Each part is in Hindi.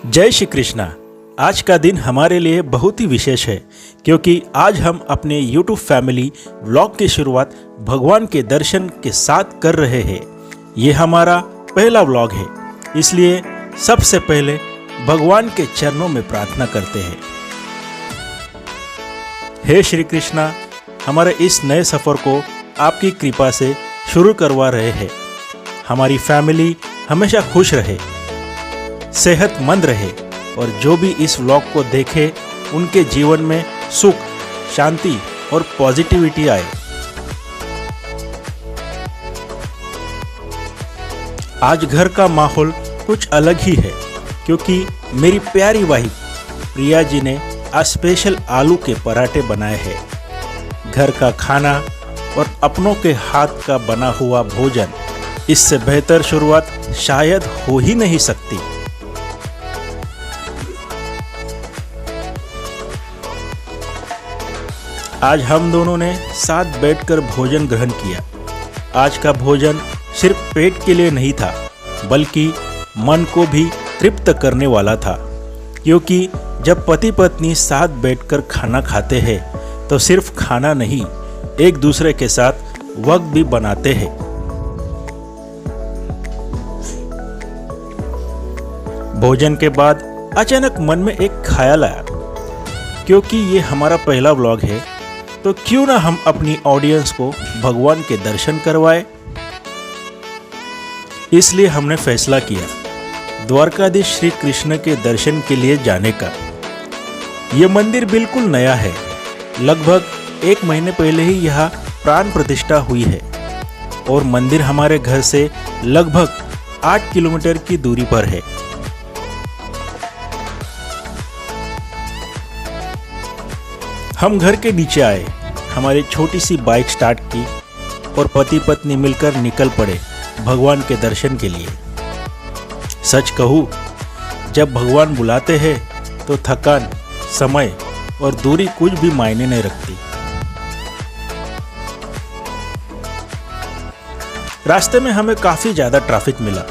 जय श्री कृष्णा। आज का दिन हमारे लिए बहुत ही विशेष है क्योंकि आज हम अपने YouTube फैमिली व्लॉग की शुरुआत भगवान के दर्शन के साथ कर रहे हैं। ये हमारा पहला व्लॉग है, इसलिए सबसे पहले भगवान के चरणों में प्रार्थना करते हैं। हे श्री कृष्णा, हमारे इस नए सफ़र को आपकी कृपा से शुरू करवा रहे हैं। हमारी फैमिली हमेशा खुश रहे, सेहतमंद रहे और जो भी इस व्लॉग को देखे उनके जीवन में सुख, शांति और पॉजिटिविटी आए। आज घर का माहौल कुछ अलग ही है क्योंकि मेरी प्यारी वाइफ प्रिया जी ने आज स्पेशल आलू के पराठे बनाए हैं। घर का खाना और अपनों के हाथ का बना हुआ भोजन, इससे बेहतर शुरुआत शायद हो ही नहीं सकती। आज हम दोनों ने साथ बैठकर भोजन ग्रहण किया। आज का भोजन सिर्फ पेट के लिए नहीं था, बल्कि मन को भी तृप्त करने वाला था, क्योंकि जब पति पत्नी साथ बैठकर खाना खाते हैं तो सिर्फ खाना नहीं, एक दूसरे के साथ वक्त भी बनाते हैं। भोजन के बाद अचानक मन में एक ख्याल आया, क्योंकि ये हमारा पहला व्लॉग है तो क्यों ना हम अपनी ऑडियंस को भगवान के दर्शन करवाएं। इसलिए हमने फैसला किया द्वारकाधीश श्री कृष्ण के दर्शन के लिए जाने का। यह मंदिर बिल्कुल नया है, लगभग 1 महीने पहले ही यहाँ प्राण प्रतिष्ठा हुई है और मंदिर हमारे घर से लगभग 8 किलोमीटर की दूरी पर है। हम घर के नीचे आए, हमारी छोटी सी बाइक स्टार्ट की और पति पत्नी मिलकर निकल पड़े भगवान के दर्शन के लिए। सच कहूँ, जब भगवान बुलाते हैं तो थकान, समय और दूरी कुछ भी मायने नहीं रखती। रास्ते में हमें काफ़ी ज़्यादा ट्रैफिक मिला।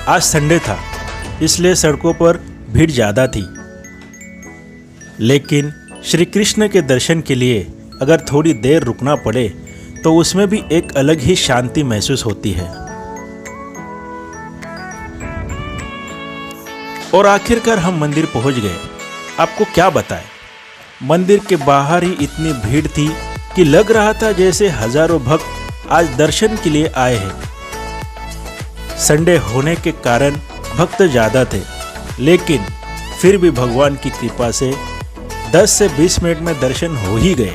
आज संडे था, इसलिए सड़कों पर भीड़ ज़्यादा थी, लेकिन श्री कृष्ण के दर्शन के लिए अगर थोड़ी देर रुकना पड़े तो उसमें भी एक अलग ही शांति महसूस होती है। और आखिरकार हम मंदिर पहुंच गए। आपको क्या बताएं, मंदिर के बाहर ही इतनी भीड़ थी कि लग रहा था जैसे हजारों भक्त आज दर्शन के लिए आए हैं। संडे होने के कारण भक्त ज़्यादा थे, लेकिन फिर भी भगवान की कृपा से 10 से 20 मिनट में दर्शन हो ही गए।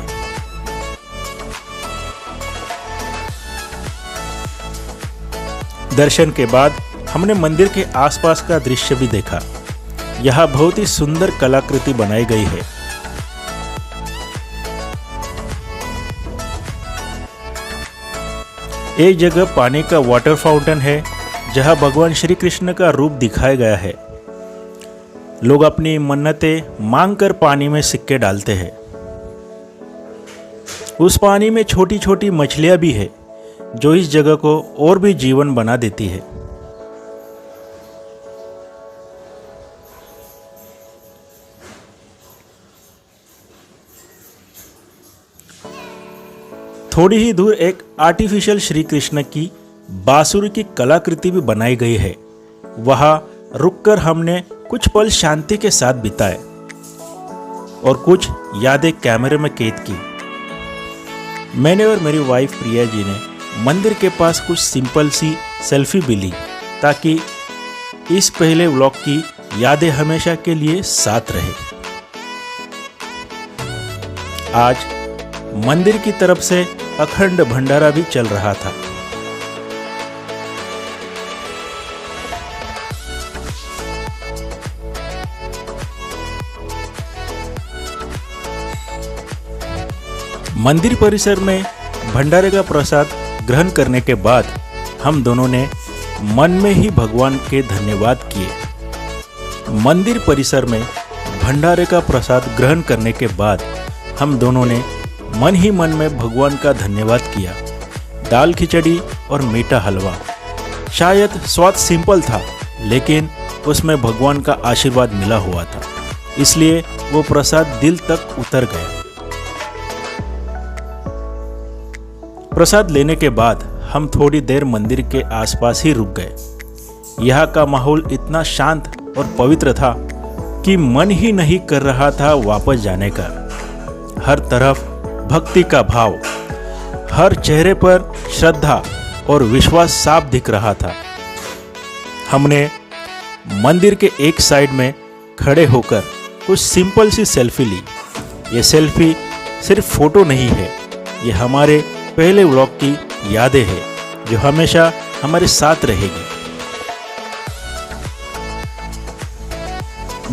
दर्शन के बाद हमने मंदिर के आसपास का दृश्य भी देखा। यहाँ बहुत ही सुंदर कलाकृति बनाई गई है। एक जगह पानी का वाटर फाउंटेन है जहाँ भगवान श्री कृष्ण का रूप दिखाया गया है। लोग अपनी मन्नतें मांगकर पानी में सिक्के डालते हैं। उस पानी में छोटी छोटी मछलियां भी है जो इस जगह को और भी जीवन बना देती है। थोड़ी ही दूर एक आर्टिफिशियल श्री कृष्ण की बांसुरी की कलाकृति भी बनाई गई है। वहां रुककर हमने कुछ पल शांति के साथ बिताए और कुछ यादें कैमरे में कैद की। मैंने और मेरी वाइफ प्रिया जी ने मंदिर के पास कुछ सिंपल सी सेल्फी भी ली, ताकि इस पहले व्लॉग की यादें हमेशा के लिए साथ रहे। आज मंदिर की तरफ से अखंड भंडारा भी चल रहा था। मंदिर परिसर में भंडारे का प्रसाद ग्रहण करने के बाद हम दोनों ने मन में ही भगवान के धन्यवाद किए। मंदिर परिसर में भंडारे का प्रसाद ग्रहण करने के बाद हम दोनों ने मन ही मन में भगवान का धन्यवाद किया। दाल खिचड़ी और मीठा हलवा, शायद स्वाद सिंपल था, लेकिन उसमें भगवान का आशीर्वाद मिला हुआ था, इसलिए वो प्रसाद दिल तक उतर गया। प्रसाद लेने के बाद हम थोड़ी देर मंदिर के आसपास ही रुक गए। यहाँ का माहौल इतना शांत और पवित्र था कि मन ही नहीं कर रहा था वापस जाने का। हर तरफ भक्ति का भाव, हर चेहरे पर श्रद्धा और विश्वास साफ दिख रहा था। हमने मंदिर के एक साइड में खड़े होकर कुछ सिंपल सी सेल्फी ली। ये सेल्फी सिर्फ फोटो नहीं है, ये हमारे पहले व्लॉग की यादें हैं जो हमेशा हमारे साथ रहेगी।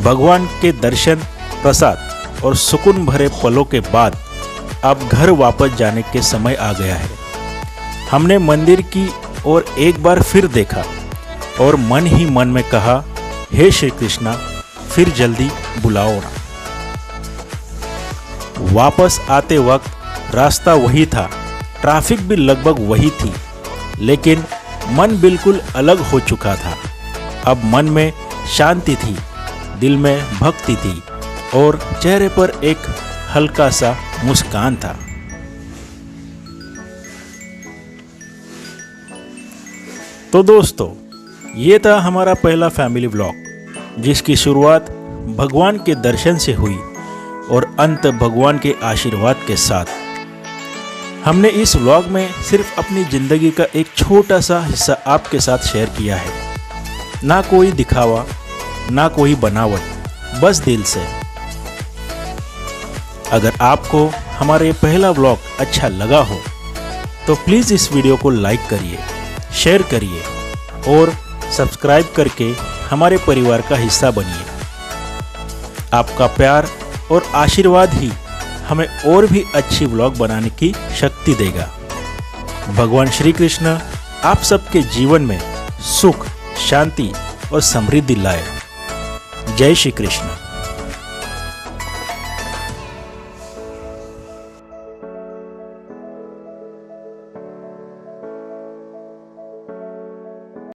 भगवान के दर्शन, प्रसाद और सुकून भरे पलों के बाद अब घर वापस जाने के समय आ गया है। हमने मंदिर की ओर एक बार फिर देखा और मन ही मन में कहा, हे श्री कृष्णा, फिर जल्दी बुलाओ ना। वापस आते वक्त रास्ता वही था, ट्रैफिक भी लगभग वही थी, लेकिन मन बिल्कुल अलग हो चुका था। अब मन में शांति थी, दिल में भक्ति थी और चेहरे पर एक हल्का सा मुस्कान था। तो दोस्तों, ये था हमारा पहला फैमिली व्लॉग, जिसकी शुरुआत भगवान के दर्शन से हुई और अंत भगवान के आशीर्वाद के साथ। हमने इस व्लॉग में सिर्फ अपनी ज़िंदगी का एक छोटा सा हिस्सा आपके साथ शेयर किया है। ना कोई दिखावा, ना कोई बनावट, बस दिल से। अगर आपको हमारा ये पहला व्लॉग अच्छा लगा हो तो प्लीज़ इस वीडियो को लाइक करिए, शेयर करिए और सब्सक्राइब करके हमारे परिवार का हिस्सा बनिए। आपका प्यार और आशीर्वाद ही हमें और भी अच्छी व्लॉग बनाने की शक्ति देगा। भगवान श्री कृष्ण आप सबके जीवन में सुख, शांति और समृद्धि लाए। जय श्री कृष्ण।